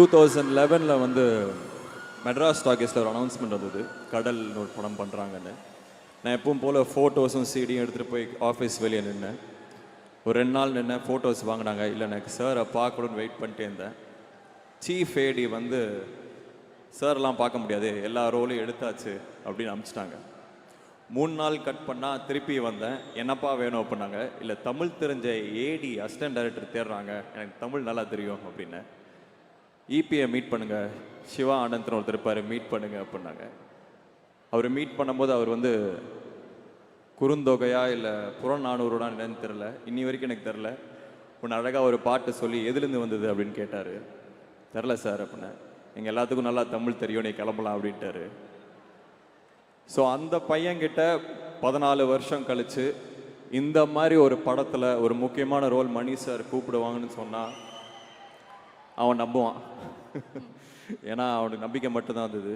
2011 வந்து மெட்ராஸ் டாக்கீஸில் ஒரு அனௌன்ஸ்மெண்ட் வந்தது, கடல்னு ஒரு படம் பண்ணுறாங்கன்னு. நான் எப்பவும் போல் ஃபோட்டோஸும் சீடியும் எடுத்துகிட்டு போய் ஆஃபீஸ் வெளியே நின்னேன். ஒரு 2 நாள் நின்னேன், ஃபோட்டோஸ் வாங்கினாங்க. இல்லை, எனக்கு சாரை பார்க்கணுன்னு வெயிட் பண்ணிட்டே இருந்தேன். சீஃப் ஏடி வந்து சார்லாம் பார்க்க முடியாது, எல்லா ரோலையும் எடுத்தாச்சு அப்படின்னு அனுப்பிச்சிட்டாங்க. 3 நாள் கட் பண்ணால் திருப்பி வந்தேன். என்னப்பா வேணும் அப்படின்னாங்க. இல்லை, தமிழ் தெரிஞ்ச ஏடி அசிஸ்டன்ட் டைரக்டர் தேடுறாங்க, எனக்கு தமிழ் நல்லா தெரியும் அப்படின்னு. இபியை மீட் பண்ணுங்க, சிவா ஆனந்த்னு ஒருத்தர் இருப்பார், மீட் பண்ணுங்க அப்படின்னாங்க. அவர் மீட் பண்ணும்போது அவர் வந்து குறுந்தொகையா இல்லை புறநானூறுடா என்னன்னு தெரில, இன்னி வரைக்கும் எனக்கு தெரில. ஒன்று அழகாக ஒரு பாட்டு சொல்லி எதுலேருந்து வந்தது அப்படின்னு கேட்டார். தெரில சார் அப்படின்னேன். எங்கள் எல்லாத்துக்கும் நல்லா தமிழ் தெரியும், நீ கிளம்பலாம் அப்படின்ட்டாரு. ஸோ அந்த பையன்கிட்ட 14 வருஷம் கழித்து இந்த மாதிரி ஒரு படத்தில் ஒரு முக்கியமான ரோல் மணி சார் கூப்பிடுவாங்கன்னு சொன்னால் அவன் நம்புவான். ஏன்னா அவனுக்கு நம்பிக்கை மட்டும்தான் இருந்தது.